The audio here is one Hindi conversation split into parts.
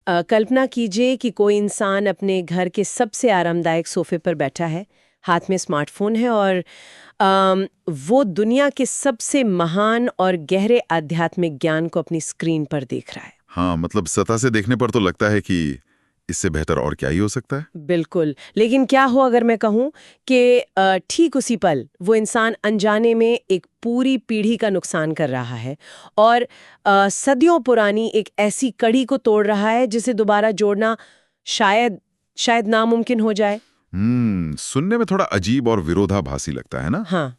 कल्पना कीजिए कि कोई इंसान अपने घर के सबसे आरामदायक सोफे पर बैठा है, हाथ में स्मार्टफोन है और वो दुनिया के सबसे महान और गहरे आध्यात्मिक ज्ञान को अपनी स्क्रीन पर देख रहा है। हाँ, मतलब सतह से देखने पर तो लगता है कि इससे बेहतर और क्या ही हो सकता है। बिल्कुल, लेकिन क्या हो अगर मैं कहूँ कि ठीक उसी पल वो इंसान अनजाने में एक पूरी पीढ़ी का नुकसान कर रहा है और सदियों पुरानी एक ऐसी कड़ी को तोड़ रहा है जिसे दोबारा जोड़ना शायद शायद नामुमकिन हो जाए। सुनने में थोड़ा अजीब और विरोधाभासी लगता है ना। हाँ,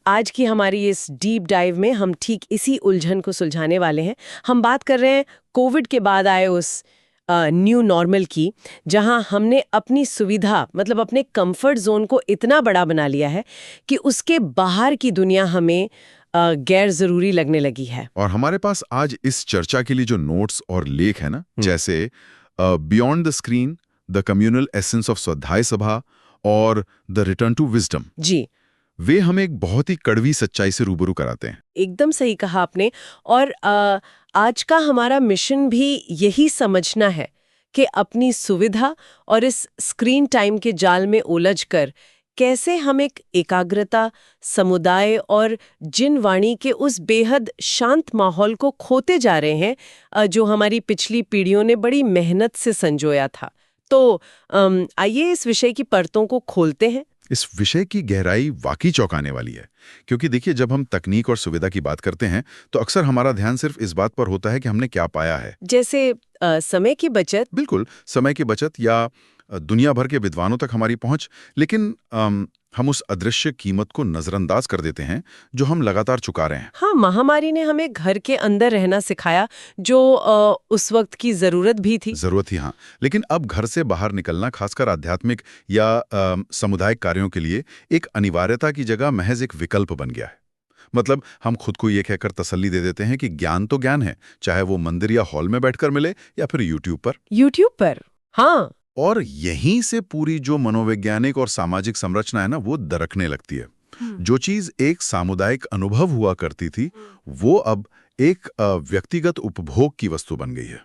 आज की हमारी इस डीप डाइव में हम ठीक इसी उलझन को सुलझाने वाले हैं। हम बात कर रहे हैं कोविड के बाद आए उस न्यू नॉर्मल की, जहां हमने अपनी सुविधा मतलब अपने कंफर्ट जोन को इतना बड़ा बना लिया है कि उसके बाहर की दुनिया हमें गैर जरूरी लगने लगी है। और हमारे पास आज इस चर्चा के लिए जो नोट्स और लेख है ना, जैसे beyond the screen, the communal essence of स्वाध्याय सभा और द रिटर्न टू विजडम, जी, वे हमें एक बहुत ही कड़वी सच्चाई से रूबरू कराते हैं। एकदम सही कहा आपने। और आज का हमारा मिशन भी यही समझना है कि अपनी सुविधा और इस स्क्रीन टाइम के जाल में उलझकर कैसे हम एक एकाग्रता, समुदाय और जिन वाणी के उस बेहद शांत माहौल को खोते जा रहे हैं जो हमारी पिछली पीढ़ियों ने बड़ी मेहनत से संजोया था। तो आइए इस विषय की परतों को खोलते हैं। इस विषय की गहराई वाकई चौंकाने वाली है, क्योंकि देखिए, जब हम तकनीक और सुविधा की बात करते हैं तो अक्सर हमारा ध्यान सिर्फ इस बात पर होता है कि हमने क्या पाया है। जैसे समय की बचत। बिल्कुल, समय की बचत या दुनिया भर के विद्वानों तक हमारी पहुंच, लेकिन हम उस अदृश्य कीमत को नजरअंदाज कर देते हैं जो हम लगातार चुका रहे हैं। हाँ, महामारी ने हमें घर के अंदर रहना सिखाया, जो उस वक्त की जरूरत भी थी। जरूरत ही, हाँ, लेकिन अब घर से बाहर निकलना, खासकर आध्यात्मिक या सामुदायिक कार्यों के लिए, एक अनिवार्यता की जगह महज एक विकल्प बन गया है। मतलब हम खुद को ये कहकर तसल्ली दे देते हैं कि ज्ञान तो ज्ञान है, चाहे वो मंदिर या हॉल में बैठकर मिले या फिर यूट्यूब पर। हाँ। और यहीं से पूरी जो मनोवैज्ञानिक और सामाजिक संरचना है ना, वो दरकने लगती है। जो चीज एक सामुदायिक अनुभव हुआ करती थी, वो अब एक व्यक्तिगत उपभोग की वस्तु बन गई है।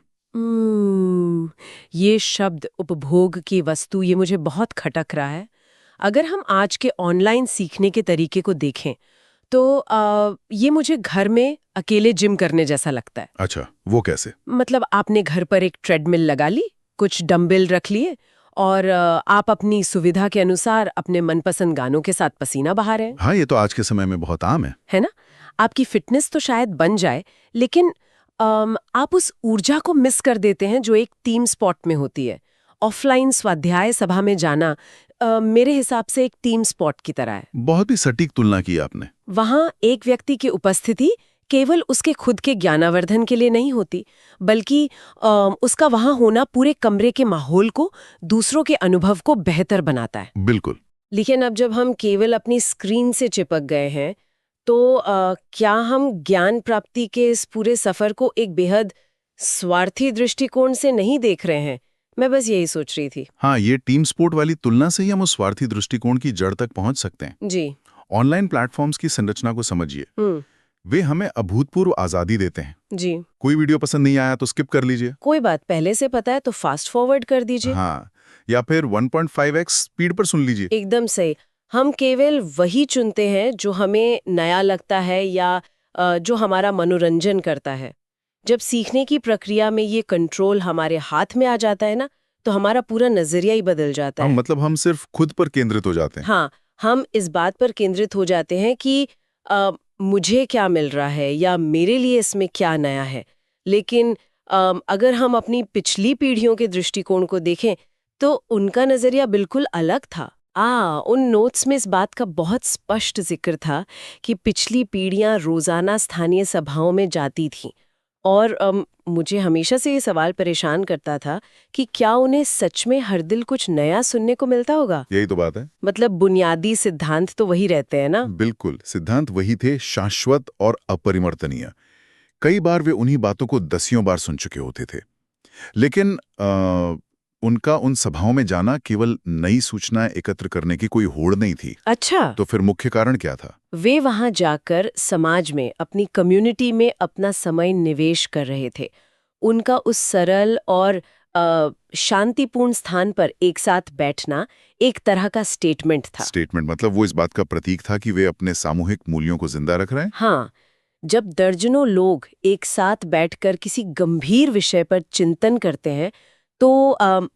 ये शब्द उपभोग की वस्तु, ये मुझे बहुत खटक रहा है। अगर हम आज के ऑनलाइन सीखने के तरीके को देखें तो ये मुझे घर में अकेले जिम करने जैसा लगता है। अच्छा, वो कैसे? मतलब आपने घर पर एक ट्रेडमिल लगा ली, कुछ डंबल रख लिए और आप अपनी सुविधा के अनुसार अपने मनपसंद गानों के साथ पसीना बहा रहे हैं। हाँ, ये तो आज के समय में बहुत आम है ना? आपकी फिटनेस तो शायद बन जाए, लेकिन आप उस ऊर्जा को मिस कर देते हैं जो एक टीम स्पॉट में होती है। ऑफलाइन स्वाध्याय सभा में जाना मेरे हिसाब से एक टीम स्पॉट की तरह है। बहुत ही सटीक तुलना की आपने। वहां एक व्यक्ति की उपस्थिति केवल उसके खुद के ज्ञानावर्धन के लिए नहीं होती, बल्कि उसका वहां होना पूरे कमरे के माहौल को, दूसरों के अनुभव को बेहतर बनाता है। बिल्कुल। लेकिन अब जब हम केवल अपनी स्क्रीन से चिपक गए हैं तो क्या हम ज्ञान प्राप्ति के इस पूरे सफर को एक बेहद स्वार्थी दृष्टिकोण से नहीं देख रहे हैं? मैं बस यही सोच रही थी। हाँ, ये टीम स्पोर्ट वाली तुलना से ही हम उस स्वार्थी दृष्टिकोण की जड़ तक पहुंच सकते हैं। जी। ऑनलाइन प्लेटफॉर्म्स की संरचना को समझिए। वे हमें अभूतपूर्व आजादी देते हैं। जी। कोई वीडियो पसंद नहीं आया तो स्किप कर लीजिए। कोई बात पहले से पता है तो फास्ट फॉरवर्ड कर दीजिए। हाँ, या फिर 1.5x स्पीड पर सुन लीजिए। एकदम सही। हम केवल वही चुनते हैं जो हमें नया लगता है या जो हमारा मनोरंजन करता है। जब सीखने की प्रक्रिया में ये कंट्रोल हमारे हाथ में आ जाता है ना, तो हमारा पूरा नजरिया ही बदल जाता है। मतलब हम सिर्फ खुद पर केंद्रित हो जाते हैं। हाँ, हम इस बात पर केंद्रित हो जाते हैं कि मुझे क्या मिल रहा है या मेरे लिए इसमें क्या नया है। लेकिन अगर हम अपनी पिछली पीढ़ियों के दृष्टिकोण को देखें तो उनका नजरिया बिल्कुल अलग था। उन नोट्स में इस बात का बहुत स्पष्ट जिक्र था कि पिछली पीढ़ियां रोजाना स्थानीय सभाओं में जाती थीं और मुझे हमेशा से ये सवाल परेशान करता था कि क्या उन्हें सच में हर दिल कुछ नया सुनने को मिलता होगा। यही तो बात है। मतलब बुनियादी सिद्धांत तो वही रहते हैं ना। बिल्कुल, सिद्धांत वही थे, शाश्वत और अपरिवर्तनीय। कई बार वे उन्हीं बातों को दसियों बार सुन चुके होते थे, लेकिन उनका उन सभाओं में जाना केवल नई सूचनाएं एकत्र करने की कोई होड़ नहीं थी। अच्छा, तो फिर मुख्य कारण क्या था? वे वहां जाकर समाज में, अपनी कम्युनिटी में अपना समय निवेश कर रहे थे। उनका उस सरल और शांतिपूर्ण स्थान पर एक साथ बैठना एक तरह का स्टेटमेंट था। स्टेटमेंट मतलब वो इस बात का प्रतीक था कि वे अपने सामूहिक मूल्यों को जिंदा रख रहे हैं। हाँ, जब दर्जनों लोग एक साथ बैठकर किसी गंभीर विषय पर चिंतन करते हैं तो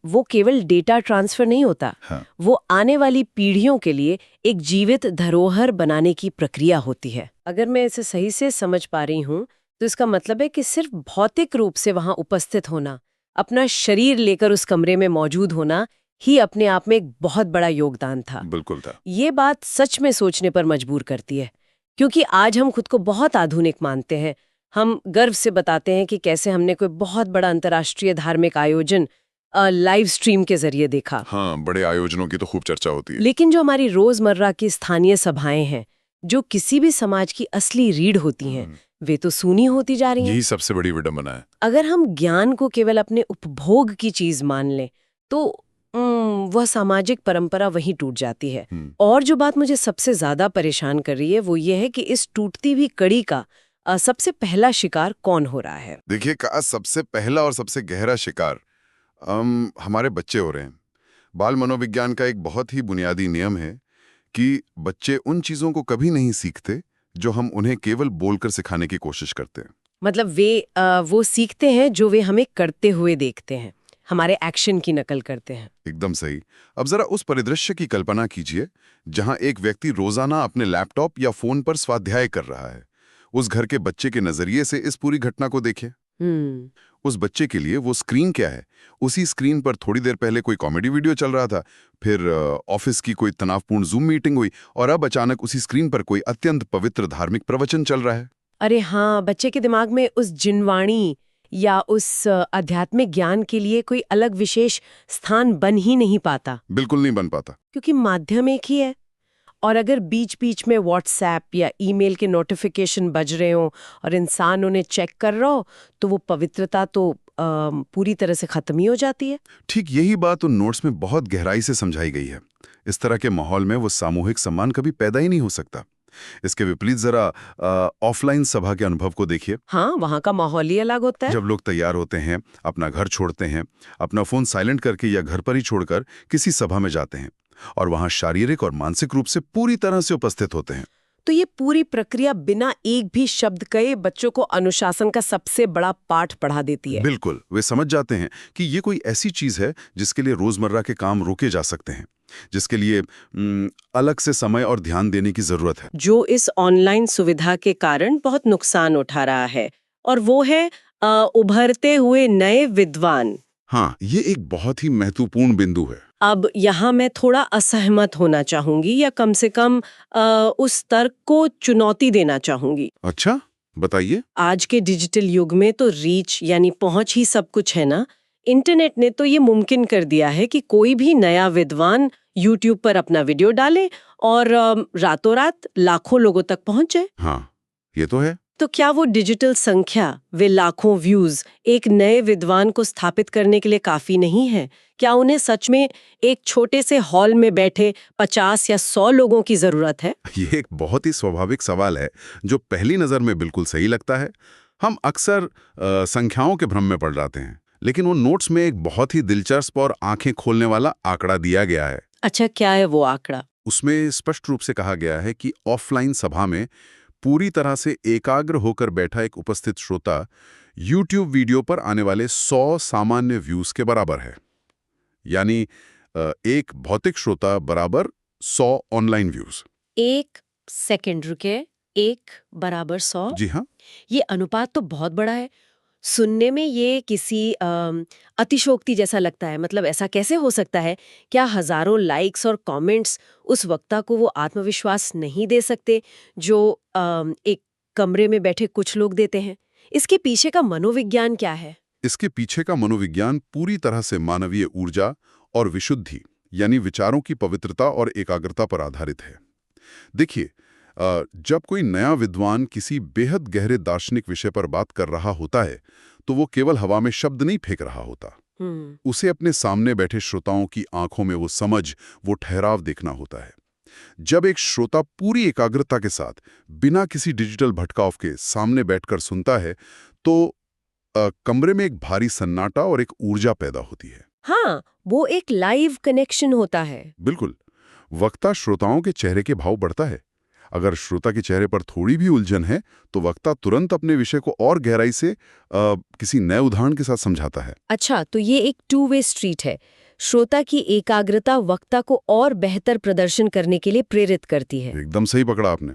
वो केवल डेटा ट्रांसफर नहीं होता। हाँ। वो आने वाली पीढ़ियों के लिए एक जीवित धरोहर बनाने की प्रक्रिया होती है। अगर मैं इसे सही से समझ पा रही हूँ तो इसका मतलब है कि सिर्फ भौतिक रूप से वहां उपस्थित होना, अपना शरीर लेकर उस कमरे में मौजूद होना ही अपने आप में एक बहुत बड़ा योगदान था। बिल्कुल था। ये बात सच में सोचने पर मजबूर करती है, क्योंकि आज हम खुद को बहुत आधुनिक मानते हैं। हम गर्व से बताते हैं कि कैसे हमने कोई बहुत बड़ा अंतर्राष्ट्रीय धार्मिक आयोजन लाइव स्ट्रीम के जरिए देखा। हाँ, बड़े आयोजनों की तो खूब चर्चा होती है। लेकिन जो हमारी रोजमर्रा की स्थानीय सभाएं हैं, जो किसी भी समाज की असली रीढ़ होती हैं, वे तो सूनी होती जा रही हैं। यही सबसे बड़ी विडंबना है। अगर हम ज्ञान को केवल अपने उपभोग की चीज मान लें तो वह सामाजिक परंपरा वहीं टूट जाती है। और जो बात मुझे सबसे ज्यादा परेशान कर रही है वो ये है कि इस टूटती हुई कड़ी का सबसे पहला शिकार कौन हो रहा है? देखिए, का सबसे पहला और सबसे गहरा शिकार हमारे बच्चे हो रहे हैं। बाल मनोविज्ञान का एक बहुत ही बुनियादी नियम है कि बच्चे उन चीजों को कभी नहीं सीखते जो हम उन्हें केवल बोलकर सिखाने की कोशिश करते हैं। मतलब वो सीखते हैं जो वे हमें करते हुए देखते हैं, हमारे एक्शन की नकल करते हैं। एकदम सही। अब जरा उस परिदृश्य की कल्पना कीजिए जहां एक व्यक्ति रोजाना अपने लैपटॉप या फोन पर स्वाध्याय कर रहा है। उस घर के बच्चे के नजरिए से इस पूरी घटना को देखें। उस बच्चे के लिए वो स्क्रीन क्या है? उसी स्क्रीन पर थोड़ी देर पहले कोई कॉमेडी वीडियो चल रहा था, फिर ऑफिस की कोई तनावपूर्ण जूम मीटिंग हुई और अब अचानक उसी स्क्रीन पर कोई अत्यंत पवित्र धार्मिक प्रवचन चल रहा है। अरे हाँ, बच्चे के दिमाग में उस जिनवाणी या उस आध्यात्मिक ज्ञान के लिए कोई अलग विशेष स्थान बन ही नहीं पाता। बिल्कुल नहीं बन पाता। क्योंकि माध्यम एक ही है। और अगर बीच बीच में व्हाट्सएप या ईमेल के नोटिफिकेशन बज रहे हो और इंसान उन्हें चेक कर रहा हो तो वो पवित्रता तो पूरी तरह से खत्म ही हो जाती है। ठीक यही बात उन नोट्स में बहुत गहराई से समझाई गई है। इस तरह के माहौल में वो सामूहिक सम्मान कभी पैदा ही नहीं हो सकता। इसके विपरीत जरा ऑफलाइन सभा के अनुभव को देखिए। हाँ, वहाँ का माहौल ही अलग होता है। जब लोग तैयार होते हैं, अपना घर छोड़ते हैं, अपना फोन साइलेंट करके या घर पर ही छोड़कर किसी सभा में जाते हैं और वहां शारीरिक और मानसिक रूप से पूरी तरह से उपस्थित होते हैं, तो ये पूरी प्रक्रिया बिना एक भी शब्द कहे बच्चों को अनुशासन का सबसे बड़ा पाठ पढ़ा देती है। बिल्कुल, वे समझ जाते हैं कि ये कोई ऐसी चीज है जिसके लिए रोजमर्रा के काम रोके जा सकते हैं, जिसके लिए अलग से समय और ध्यान देने की जरूरत है। जो इस ऑनलाइन सुविधा के कारण बहुत नुकसान उठा रहा है, और वो है उभरते हुए नए विद्वान। हाँ, ये एक बहुत ही महत्वपूर्ण बिंदु है। अब यहाँ मैं थोड़ा असहमत होना चाहूंगी, या कम से कम उस तर्क को चुनौती देना चाहूंगी। अच्छा, बताइए। आज के डिजिटल युग में तो रीच यानी पहुंच ही सब कुछ है ना। इंटरनेट ने तो ये मुमकिन कर दिया है कि कोई भी नया विद्वान यूट्यूब पर अपना वीडियो डाले और रातों रात लाखों लोगों तक पहुंच जाए। हाँ, ये तो है। तो क्या वो डिजिटल संख्या, वे लाखों व्यूज एक नए विद्वान को स्थापित करने के लिए काफी नहीं है? क्या उन्हें सच में एक छोटे से हॉल में बैठे 50 या 100 लोगों की जरूरत है? ये एक बहुत ही स्वाभाविक सवाल है जो पहली नजर में बिल्कुल सही लगता है। हम अक्सर संख्याओं के भ्रम में पड़ जाते हैं, लेकिन वो नोट्स में एक बहुत ही दिलचस्प और आंखें खोलने वाला आंकड़ा दिया गया है। अच्छा, क्या है वो आंकड़ा? उसमें स्पष्ट रूप से कहा गया है कि ऑफलाइन सभा में पूरी तरह से एकाग्र होकर बैठा एक उपस्थित श्रोता YouTube वीडियो पर आने वाले 100 सामान्य व्यूज के बराबर है। यानी एक भौतिक श्रोता बराबर 100 ऑनलाइन व्यूज। एक सेकंड रुके, 1 बराबर 100? जी हाँ। ये अनुपात तो बहुत बड़ा है। सुनने में ये किसी अतिशोक्ति जैसा लगता है। मतलब ऐसा कैसे हो सकता है? क्या हजारों लाइक्स और कमेंट्स उस वक्ता को वो आत्मविश्वास नहीं दे सकते जो एक कमरे में बैठे कुछ लोग देते हैं? इसके पीछे का मनोविज्ञान क्या है? इसके पीछे का मनोविज्ञान पूरी तरह से मानवीय ऊर्जा और विशुद्धि यानी विचारों की पवित्रता और एकाग्रता पर आधारित है। देखिए, जब कोई नया विद्वान किसी बेहद गहरे दार्शनिक विषय पर बात कर रहा होता है तो वो केवल हवा में शब्द नहीं फेंक रहा होता। उसे अपने सामने बैठे श्रोताओं की आंखों में वो समझ, वो ठहराव देखना होता है। जब एक श्रोता पूरी एकाग्रता के साथ बिना किसी डिजिटल भटकाव के सामने बैठकर सुनता है तो कमरे में एक भारी सन्नाटा और एक ऊर्जा पैदा होती है। हाँ, वो एक लाइव कनेक्शन होता है। बिल्कुल। वक्ता श्रोताओं के चेहरे के भाव बढ़ता है। अगर श्रोता के चेहरे पर थोड़ी भी उलझन है तो वक्ता तुरंत अपने विषय को और गहराई से किसी नए उदाहरण के साथ समझाता है। अच्छा, तो ये एक टू वे स्ट्रीट है। श्रोता की एकाग्रता वक्ता को और बेहतर प्रदर्शन करने के लिए प्रेरित करती है। एकदम सही पकड़ा आपने।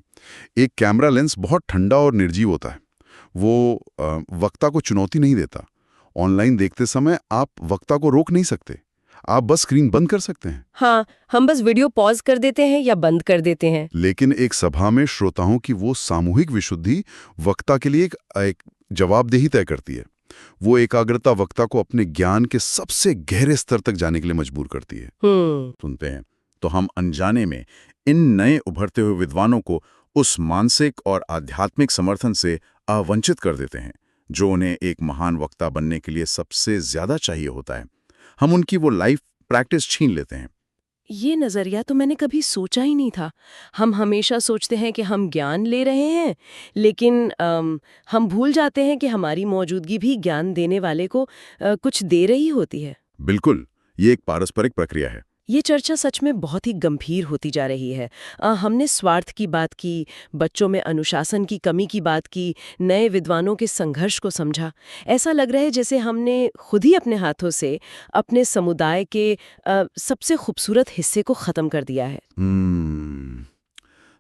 एक कैमरा लेंस बहुत ठंडा और निर्जीव होता है। वो वक्ता को चुनौती नहीं देता। ऑनलाइन देखते समय आप वक्ता को रोक नहीं सकते, आप बस स्क्रीन बंद कर सकते हैं। हाँ, हम बस वीडियो पॉज कर देते हैं या बंद कर देते हैं। लेकिन एक सभा में श्रोताओं की वो सामूहिक विशुद्धि वक्ता के लिए एक जवाबदेही तय करती है। वो एकाग्रता वक्ता को अपने ज्ञान के सबसे गहरे स्तर तक जाने के लिए मजबूर करती है। सुनते हैं तो हम अनजाने में इन नए उभरते हुए विद्वानों को उस मानसिक और आध्यात्मिक समर्थन से अवंचित कर देते हैं जो उन्हें एक महान वक्ता बनने के लिए सबसे ज्यादा चाहिए होता है। हम उनकी वो लाइफ प्रैक्टिस छीन लेते हैं। ये नज़रिया तो मैंने कभी सोचा ही नहीं था। हम हमेशा सोचते हैं कि हम ज्ञान ले रहे हैं, लेकिन हम भूल जाते हैं कि हमारी मौजूदगी भी ज्ञान देने वाले को कुछ दे रही होती है। बिल्कुल, ये एक पारस्परिक प्रक्रिया है। ये चर्चा सच में बहुत ही गंभीर होती जा रही है। हमने स्वार्थ की बात की, बच्चों में अनुशासन की कमी की बात की, नए विद्वानों के संघर्ष को समझा। ऐसा लग रहा है जैसे हमने खुद ही अपने हाथों से अपने समुदाय के सबसे खूबसूरत हिस्से को ख़त्म कर दिया है।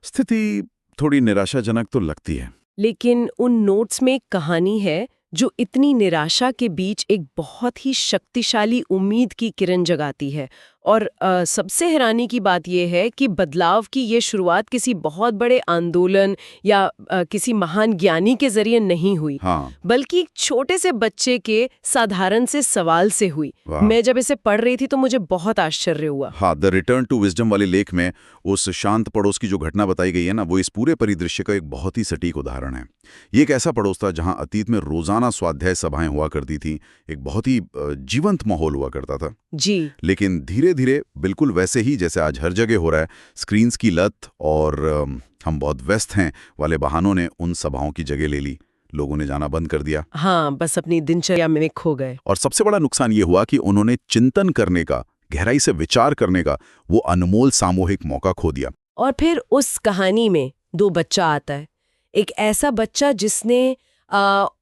स्थिति थोड़ी निराशाजनक तो लगती है। लेकिन उन नोट्स में एक कहानी है जो इतनी निराशा के बीच एक बहुत ही शक्तिशाली उम्मीद की किरण जगाती है। और सबसे हैरानी की बात यह है कि बदलाव की ये शुरुआत किसी बहुत बड़े आंदोलन या किसी महान ज्ञानी के जरिए नहीं हुई, बल्कि एक छोटे से बच्चे के साधारण से सवाल से हुई। मैं जब इसे पढ़ रही थी तो मुझे बहुत आश्चर्य हुआ। हाँ, द रिटर्न टू विजडम वाले लेख में उस शांत पड़ोस की जो घटना बताई गई है ना, वो इस पूरे परिदृश्य का एक बहुत ही सटीक उदाहरण है। ये एक ऐसा पड़ोस था जहाँ अतीत में रोजाना स्वाध्याय सभाएं हुआ करती थी, एक बहुत ही जीवंत माहौल हुआ करता था जी। लेकिन धीरे धीरे बिल्कुल वैसे ही जैसे आज हर जगह हो रहा है, स्क्रीन्स की लत और हम बहुत व्यस्त हैं वाले बहानों ने उन सभाओं की जगह ले ली। लोगों ने जाना बंद कर दिया। हाँ, बस अपनी दिनचर्या में खो गए। और सबसे बड़ा नुकसान ये हुआ कि उन्होंने चिंतन करने का, गहराई से विचार करने का वो अनमोल सामूहिक मौका खो दिया। और फिर उस कहानी में दो बच्चा आता है, एक ऐसा बच्चा जिसने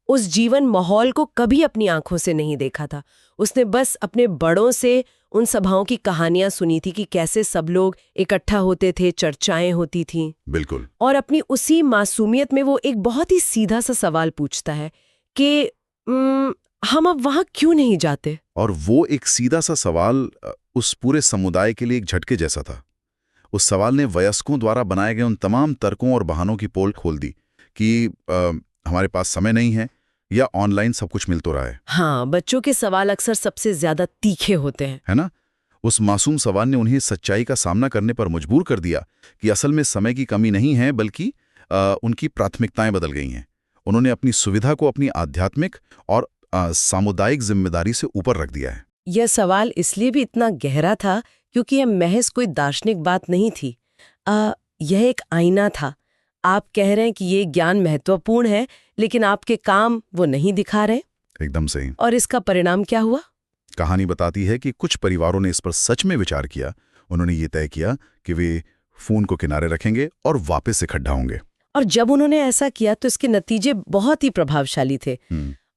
उस जीवन माहौल को कभी अपनी आंखों से नहीं देखा था। उसने बस अपने बड़ों से उन सभाओं की कहानियां सुनी थी कि कैसे सब लोग इकट्ठा होते थे, चर्चाएं होती थीं। बिल्कुल। और अपनी उसी मासूमियत में वो एक बहुत ही सीधा सा सवाल पूछता है कि हम अब वहां क्यों नहीं जाते? और वो एक सीधा सा सवाल उस पूरे समुदाय के लिए एक झटके जैसा था। उस सवाल ने वयस्कों द्वारा बनाए गए उन तमाम तर्कों और बहानों की पोल खोल दी कि हमारे पास समय नहीं है या ऑनलाइन सब कुछ मिल तो रहा है। हाँ, बच्चों के सवाल अक्सर सबसे ज्यादा तीखे होते हैं, है ना? उस मासूम सवाल ने उन्हें सच्चाई का सामना करने पर मजबूर कर दिया कि असल में समय की कमी नहीं है, बल्कि उनकी प्राथमिकताएं बदल गई हैं। उन्होंने अपनी सुविधा को अपनी आध्यात्मिक और सामुदायिक जिम्मेदारी से ऊपर रख दिया है। यह सवाल इसलिए भी इतना गहरा था क्योंकि यह महज कोई दार्शनिक बात नहीं थी। यह एक आईना था। आप कह रहे हैं कि ये ज्ञान महत्वपूर्ण है, लेकिन आपके काम वो नहीं दिखा रहे। एकदम सही। और इसका परिणाम क्या हुआ? कहानी बताती है कि कुछ परिवारों ने इस पर सच में विचार किया। उन्होंने ये तय किया कि वे फोन को किनारे रखेंगे और वापस इकट्ठा होंगे। और जब उन्होंने ऐसा किया तो इसके नतीजे बहुत ही प्रभावशाली थे।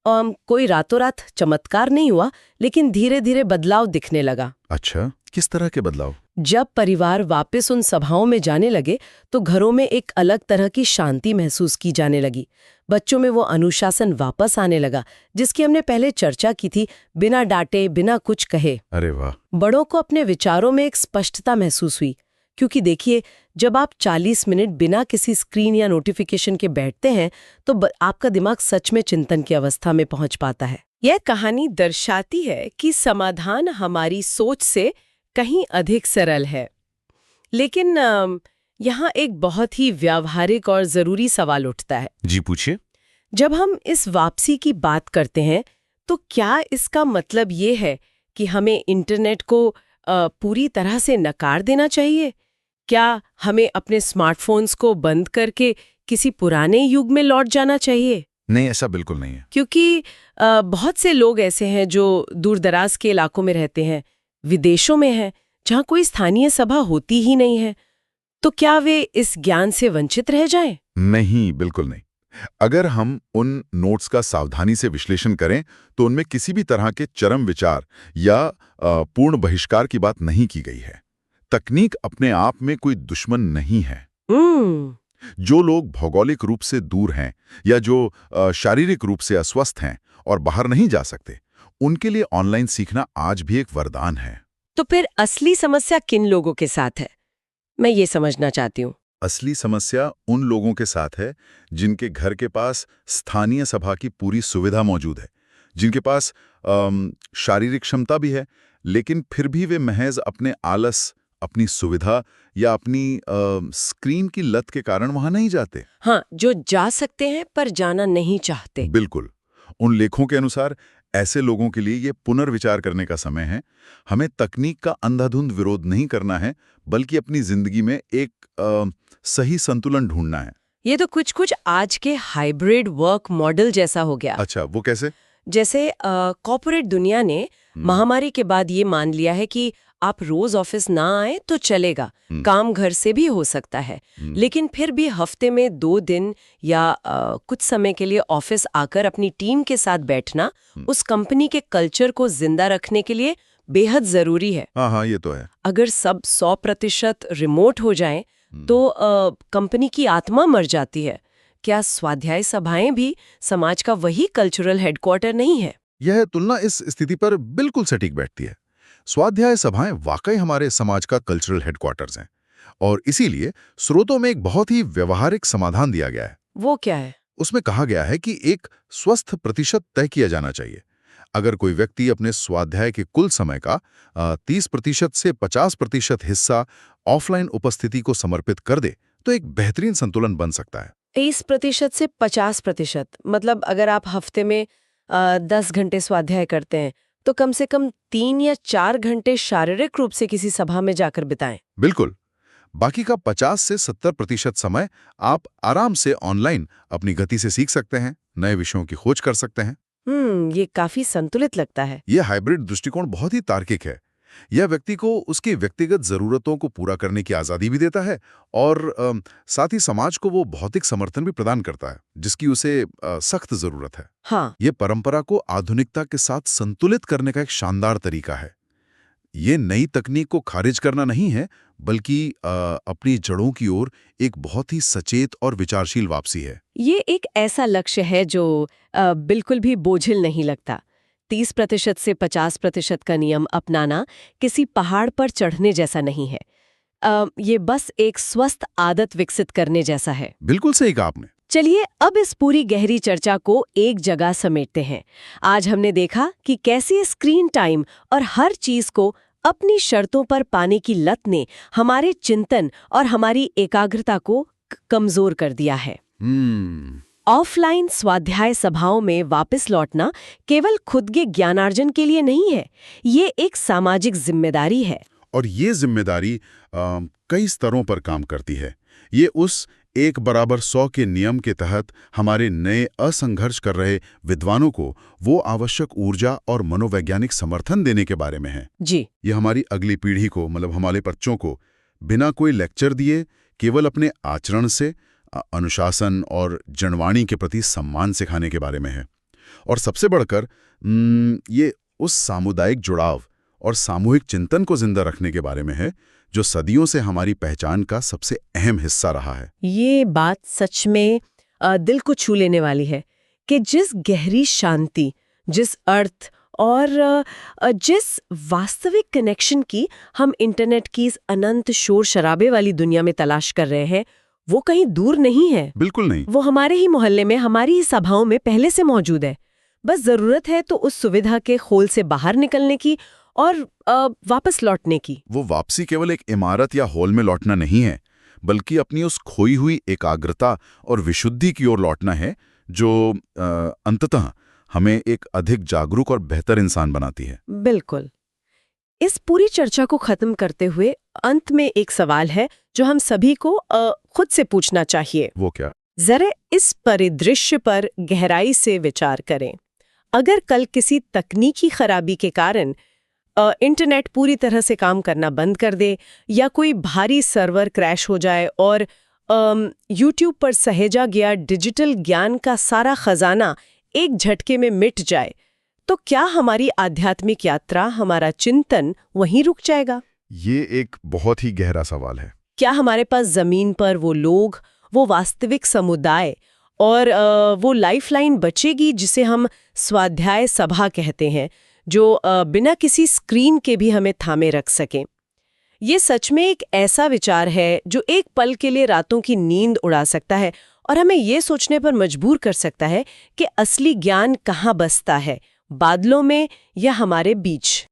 कोई रातों रात चमत्कार नहीं हुआ, लेकिन धीरे धीरे बदलाव दिखने लगा। अच्छा, किस तरह के बदलाव? जब परिवार वापस उन सभाओं में जाने लगे तो घरों में एक अलग तरह की शांति महसूस की जाने लगी। बच्चों में वो अनुशासन वापस आने लगा जिसकी हमने पहले चर्चा की थी, बिना डांटे, बिना कुछ कहे। अरे वाह। बड़ों को अपने विचारों में एक स्पष्टता महसूस हुई, क्योंकि देखिए, जब आप 40 मिनट बिना किसी स्क्रीन या नोटिफिकेशन के बैठते हैं तो आपका दिमाग सच में चिंतन की अवस्था में पहुंच पाता है। यह कहानी दर्शाती है कि समाधान हमारी सोच से कहीं अधिक सरल है। लेकिन यहाँ एक बहुत ही व्यावहारिक और जरूरी सवाल उठता है। जी पूछिए। जब हम इस वापसी की बात करते हैं तो क्या इसका मतलब ये है कि हमें इंटरनेट को पूरी तरह से नकार देना चाहिए? क्या हमें अपने स्मार्टफोन्स को बंद करके किसी पुराने युग में लौट जाना चाहिए? नहीं, ऐसा बिल्कुल नहीं है। क्योंकि बहुत से लोग ऐसे हैं जो दूर दराज के इलाकों में रहते हैं, विदेशों में हैं, जहाँ कोई स्थानीय सभा होती ही नहीं है। तो क्या वे इस ज्ञान से वंचित रह जाएं? नहीं, बिल्कुल नहीं। अगर हम उन नोट्स का सावधानी से विश्लेषण करें तो उनमें किसी भी तरह के चरम विचार या पूर्ण बहिष्कार की बात नहीं की गई है। तकनीक अपने आप में कोई दुश्मन नहीं है। जो लोग भौगोलिक रूप से दूर हैं या जो शारीरिक रूप से अस्वस्थ हैं और बाहर नहीं जा सकते, उनके लिए ऑनलाइन सीखना आज भी एक वरदान है। तो फिर असली समस्या किन लोगों के साथ है? मैं ये समझना चाहती हूँ। असली समस्या उन लोगों के साथ है जिनके घर के पास स्थानीय सभा की पूरी सुविधा मौजूद है, जिनके पास शारीरिक क्षमता भी है, लेकिन फिर भी वे महज अपने आलस, अपनी सुविधा या अपनी स्क्रीन की लत के कारण वहां नहीं जाते। हाँ, जो जा सकते हैं पर जाना नहीं चाहते। बिल्कुल। उन लेखों के अनुसार ऐसे लोगों के लिए ये पुनर्विचार करने का समय है। हमें तकनीक का अंधाधुंध विरोध नहीं करना है, बल्कि अपनी जिंदगी में एक सही संतुलन ढूंढना है। ये तो कुछ आज के हाइब्रिड वर्क मॉडल जैसा हो गया। अच्छा, वो कैसे? जैसे कॉर्पोरेट दुनिया ने महामारी के बाद ये मान लिया है कि आप रोज ऑफिस ना आए तो चलेगा, काम घर से भी हो सकता है, लेकिन फिर भी हफ्ते में 2 दिन या कुछ समय के लिए ऑफिस आकर अपनी टीम के साथ बैठना उस कंपनी के कल्चर को जिंदा रखने के लिए बेहद जरूरी है। हाँ, ये तो है। अगर सब 100% रिमोट हो जाएं तो कंपनी की आत्मा मर जाती है। क्या स्वाध्याय सभाएं भी समाज का वही कल्चरल हेडक्वार्टर नहीं है? यह तुलना इस स्थिति पर बिल्कुल सटीक बैठती है। स्वाध्याय सभाएं वाकई हमारे समाज का कल्चरल हेडक्वार्टर्स हैं, और इसीलिए स्रोतों में एक बहुत ही व्यवहारिक समाधान दिया गया है। वो क्या है? उसमें कहा गया है कि एक स्वस्थ प्रतिशत तय किया जाना चाहिए। अगर कोई व्यक्ति अपने स्वाध्याय के कुल समय का 30% से 50% हिस्सा ऑफलाइन उपस्थिति को समर्पित कर दे, तो एक बेहतरीन संतुलन बन सकता है। 30% से 50%, मतलब अगर आप हफ्ते में 10 घंटे स्वाध्याय करते हैं तो कम से कम 3 या 4 घंटे शारीरिक रूप से किसी सभा में जाकर बिताएं। बिल्कुल। बाकी का 50 से 70% समय आप आराम से ऑनलाइन अपनी गति से सीख सकते हैं, नए विषयों की खोज कर सकते हैं। ये काफी संतुलित लगता है। यह हाइब्रिड दृष्टिकोण बहुत ही तार्किक है। यह व्यक्ति को उसकी व्यक्तिगत जरूरतों को पूरा करने की आजादी भी देता है, और साथ ही समाज को वो भौतिक समर्थन भी प्रदान करता है जिसकी उसे सख्त जरूरत है। हाँ, ये परंपरा को आधुनिकता के साथ संतुलित करने का एक शानदार तरीका है। ये नई तकनीक को खारिज करना नहीं है, बल्कि अपनी जड़ों की ओर एक बहुत ही सचेत और विचारशील वापसी है। ये एक ऐसा लक्ष्य है जो बिल्कुल भी बोझिल नहीं लगता। 30% से 50% का नियम अपनाना किसी पहाड़ पर चढ़ने जैसा नहीं है। ये बस एक स्वस्थ आदत विकसित करने जैसा है। बिल्कुल सही कहा आपने। चलिए अब इस पूरी गहरी चर्चा को एक जगह समेटते हैं। आज हमने देखा कि कैसे स्क्रीन टाइम और हर चीज को अपनी शर्तों पर पाने की लत ने हमारे चिंतन और हमारी एकाग्रता को कमजोर कर दिया है। ऑफलाइन स्वाध्याय सभाओं में वापस लौटना केवल खुद के ज्ञानार्जन के लिए नहीं है, ये एक सामाजिक जिम्मेदारी है। और ये जिम्मेदारी कई स्तरों पर काम करती है। ये उस 1:100 के नियम के तहत हमारे नए असंघर्ष कर रहे विद्वानों को वो आवश्यक ऊर्जा और मनोवैज्ञानिक समर्थन देने के बारे में है। जी, ये हमारी अगली पीढ़ी को, मतलब हमारे बच्चों को, बिना कोई लेक्चर दिए केवल अपने आचरण से अनुशासन और जनवाणी के प्रति सम्मान सिखाने के बारे में है। और सबसे बढ़कर ये उस सामुदायिक जुड़ाव और सामूहिक चिंतन को जिंदा रखने के बारे में है जो सदियों से हमारी पहचान का सबसे अहम हिस्सा रहा है। ये बात सच में दिल को छू लेने वाली है कि जिस गहरी शांति, जिस अर्थ और जिस वास्तविक कनेक्शन की हम इंटरनेट की इस अनंत शोर शराबे वाली दुनिया में तलाश कर रहे हैं, वो कहीं दूर नहीं है। बिल्कुल नहीं। वो हमारे ही मोहल्ले में, हमारी ही सभाओं में पहले से मौजूद है। बस जरूरत है तो उस सुविधा के खोल से बाहर निकलने की और वापस लौटने की। वो वापसी केवल एक इमारत या हॉल में लौटना नहीं है, बल्कि अपनी उस खोई हुई एकाग्रता और विशुद्धि की ओर लौटना है जो अंततः हमें एक अधिक जागरूक और बेहतर इंसान बनाती है। बिल्कुल। इस पूरी चर्चा को खत्म करते हुए अंत में एक सवाल है जो हम सभी को खुद से पूछना चाहिए। वो क्या? जरा इस परिदृश्य पर गहराई से विचार करें। अगर कल किसी तकनीकी खराबी के कारण इंटरनेट पूरी तरह से काम करना बंद कर दे या कोई भारी सर्वर क्रैश हो जाए और यूट्यूब पर सहेजा गया डिजिटल ज्ञान का सारा खजाना एक झटके में मिट जाए, तो क्या हमारी आध्यात्मिक यात्रा, हमारा चिंतन वहीं रुक जाएगा? ये एक बहुत ही गहरा सवाल है। क्या हमारे पास जमीन पर वो लोग, वो वास्तविक समुदाय और वो लाइफलाइन बचेगी जिसे हम स्वाध्याय सभा कहते हैं, जो बिना किसी स्क्रीन के भी हमें थामे रख सकें? ये सच में एक ऐसा विचार है जो एक पल के लिए रातों की नींद उड़ा सकता है और हमें ये सोचने पर मजबूर कर सकता है कि असली ज्ञान कहाँ बसता है, बादलों में या हमारे बीच।